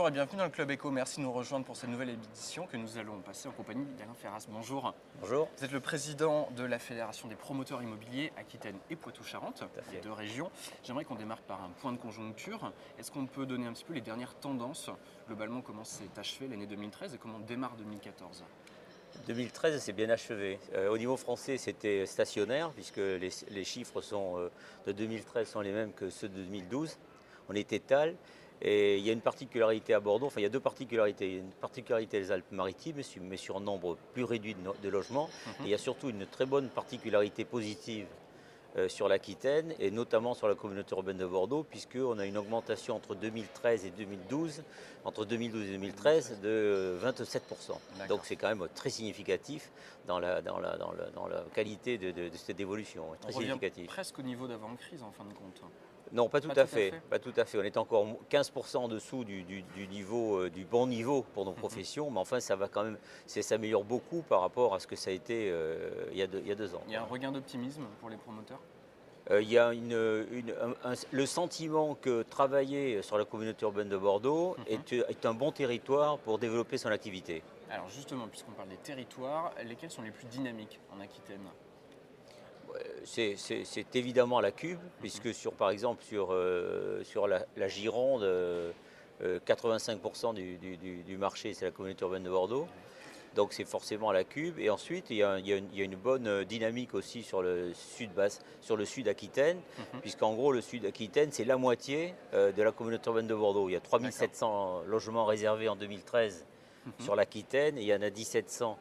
Bonjour et bienvenue dans le Club Éco. Merci de nous rejoindre pour cette nouvelle édition que nous allons passer en compagnie d'Alain Ferras. Bonjour. Bonjour. Vous êtes le président de la Fédération des promoteurs immobiliers Aquitaine et Poitou-Charentes, les deux régions. J'aimerais qu'on démarre par un point de conjoncture. Est-ce qu'on peut donner un petit peu les dernières tendances, globalement comment s'est achevée l'année 2013 et comment démarre 2014? 2013 s'est bien achevé. Au niveau français, c'était stationnaire puisque les chiffres de 2013 sont les mêmes que ceux de 2012. On est étal. Et il y a une particularité à Bordeaux, enfin il y a deux particularités. Il y a une particularité des Alpes-Maritimes, mais sur un nombre plus réduit de logements. Et il y a surtout une très bonne particularité positive sur l'Aquitaine et notamment sur la communauté urbaine de Bordeaux, puisqu'on a une augmentation entre 2013 et 2012, entre 2012 et 2013 de 27%. Donc c'est quand même très significatif dans la qualité de cette évolution. Très On revient significatif. presque au niveau d'avant-crise en fin de compte. Non, pas tout à fait. Pas tout à fait. On est encore 15% en dessous du niveau, du bon niveau pour nos professions, mais enfin, ça va quand même, ça s'améliore beaucoup par rapport à ce que ça a été il y a 2 ans. Il y a un regain d'optimisme pour les promoteurs? Il y a le sentiment que travailler sur la communauté urbaine de Bordeaux est un bon territoire pour développer son activité. Alors justement, puisqu'on parle des territoires, lesquels sont les plus dynamiques en Aquitaine? C'est évidemment la Cube, puisque par exemple sur la Gironde, 85% du marché c'est la communauté urbaine de Bordeaux. Donc c'est forcément la Cube. Et ensuite, il y a une bonne dynamique aussi sur le sud Aquitaine, puisqu'en gros le sud Aquitaine c'est la moitié de la communauté urbaine de Bordeaux. Il y a 3700 logements réservés en 2013 sur l'Aquitaine et il y en a 1700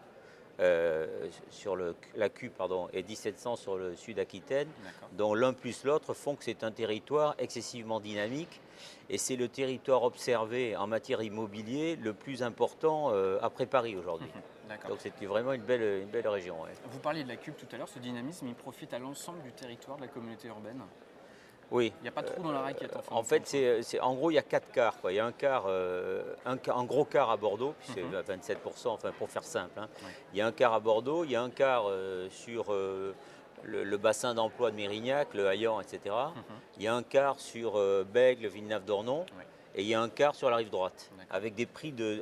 sur la Q et 1700 sur le sud Aquitaine, dont l'un plus l'autre font que c'est un territoire excessivement dynamique et c'est le territoire observé en matière immobilier le plus important après Paris aujourd'hui. Donc c'était vraiment une belle région. Ouais. Vous parliez de la Cube tout à l'heure, ce dynamisme il profite à l'ensemble du territoire de la communauté urbaine? Oui. Il n'y a pas de trou dans la raquette en fait. En gros, il y a 4 quarts. Quoi. Il y a un gros quart à Bordeaux, puis c'est 27%, enfin, pour faire simple. Hein. Oui. Il y a un quart à Bordeaux, il y a un quart sur le bassin d'emploi de Mérignac, le Haillan, etc. Il y a un quart sur Bègles, Villeneuve-d'Ornon. Oui. Et il y a un quart sur la rive droite, avec des prix de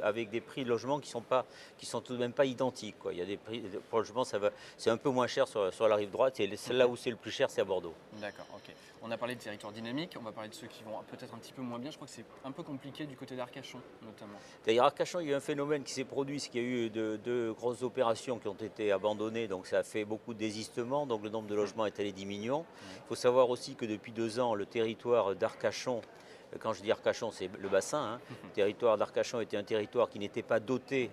logement qui sont tout de même pas identiques. Quoi. Il y a des prix pour le logement, c'est un peu moins cher sur la rive droite, et là où c'est le plus cher, c'est à Bordeaux. D'accord, ok. On a parlé de territoires dynamiques, on va parler de ceux qui vont peut-être un petit peu moins bien. Je crois que c'est un peu compliqué du côté d'Arcachon, notamment. D'ailleurs, à Arcachon, il y a eu un phénomène qui s'est produit, c'est qu'il y a eu deux grosses opérations qui ont été abandonnées, donc ça a fait beaucoup de désistements, donc le nombre de logements est allé diminuant. Il faut savoir aussi que depuis 2 ans, le territoire d'Arcachon, quand je dis Arcachon, c'est le bassin. Hein. Le territoire d'Arcachon était un territoire qui n'était pas doté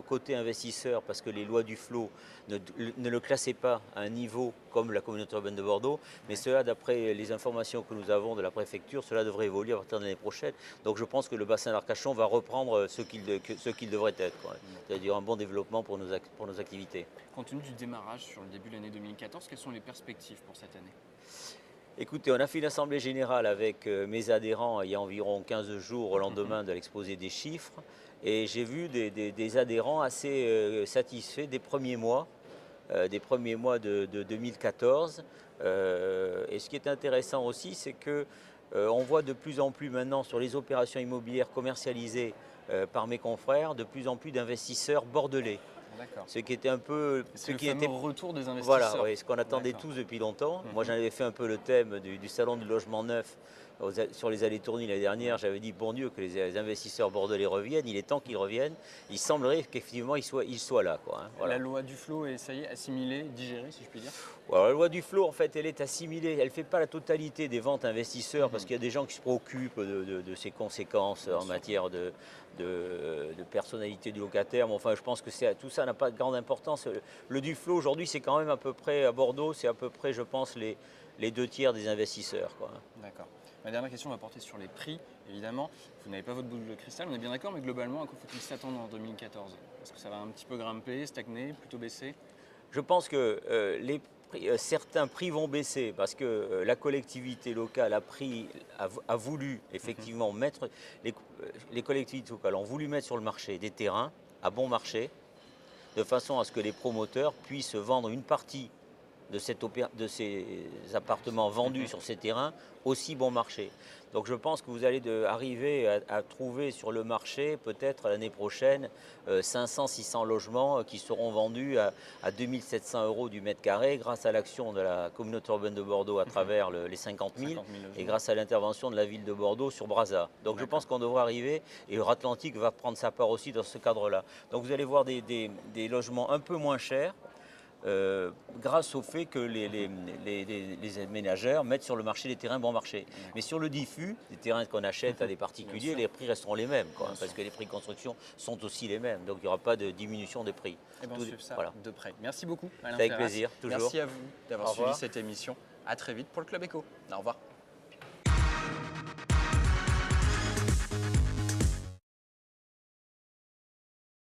côté investisseur parce que les lois du flot ne le classaient pas à un niveau comme la communauté urbaine de Bordeaux. Mais cela, d'après les informations que nous avons de la préfecture, cela devrait évoluer à partir de l'année prochaine. Donc je pense que le bassin d'Arcachon va reprendre ce qu'il devrait être. C'est-à-dire un bon développement pour nos activités. Compte tenu du démarrage sur le début de l'année 2014, quelles sont les perspectives pour cette année ? Écoutez, on a fait une assemblée générale avec mes adhérents il y a environ 15 jours au lendemain de l'exposé des chiffres et j'ai vu des adhérents assez satisfaits des premiers mois de 2014. Et ce qui est intéressant aussi, c'est qu'on voit de plus en plus maintenant sur les opérations immobilières commercialisées par mes confrères, de plus en plus d'investisseurs bordelais. Ce qui était un peu... C'est retour des investisseurs. Voilà, oui, ce qu'on attendait tous depuis longtemps. Moi, j'en avais fait un peu le thème du salon du logement neuf sur les allées tournées l'année dernière. J'avais dit, bon Dieu, que les investisseurs bordelais reviennent. Il est temps qu'ils reviennent. Il semblerait qu'effectivement, ils soient là. Quoi, hein, voilà. La loi du flot est, ça y est, assimilée, digérée, si je puis dire. Alors, la loi du flot, en fait, elle est assimilée. Elle ne fait pas la totalité des ventes investisseurs parce qu'il y a des gens qui se préoccupent de ses conséquences en matière de personnalité du locataire. Mais enfin, je pense que tout ça n'a pas de grande importance. Le du flot, aujourd'hui, c'est quand même à peu près, à Bordeaux, c'est à peu près, je pense, les 2 tiers des investisseurs. D'accord. Ma dernière question va porter sur les prix, évidemment. Vous n'avez pas votre boule de cristal, on est bien d'accord, mais globalement, à quoi faut-il s'attendre en 2014 ? Est-ce que ça va un petit peu grimper, stagner, plutôt baisser ? Je pense que certains prix vont baisser parce que la collectivité locale a voulu effectivement mettre, les collectivités locales ont voulu mettre sur le marché des terrains à bon marché, de façon à ce que les promoteurs puissent vendre une partie de ces appartements vendus sur ces terrains aussi bon marché. Donc je pense que vous allez arriver à trouver sur le marché peut-être l'année prochaine 500-600 logements qui seront vendus à 2700 € du mètre carré grâce à l'action de la communauté urbaine de Bordeaux à travers les 50 000 et grâce à l'intervention de la ville de Bordeaux sur Brazza. Donc je pense qu'on devrait arriver et Euratlantique va prendre sa part aussi dans ce cadre-là. Donc vous allez voir des logements un peu moins chers grâce au fait que les ménagères mettent sur le marché des terrains bon marché. Mais sur le diffus, les terrains qu'on achète à des particuliers, les prix resteront les mêmes, parce que les prix de construction sont aussi les mêmes. Donc il n'y aura pas de diminution des prix. Et bien, on suit ça de près. Merci beaucoup, Alain Avec Ferras. plaisir, toujours. Merci à vous d'avoir suivi cette émission. À très vite pour le Club Éco. Au revoir.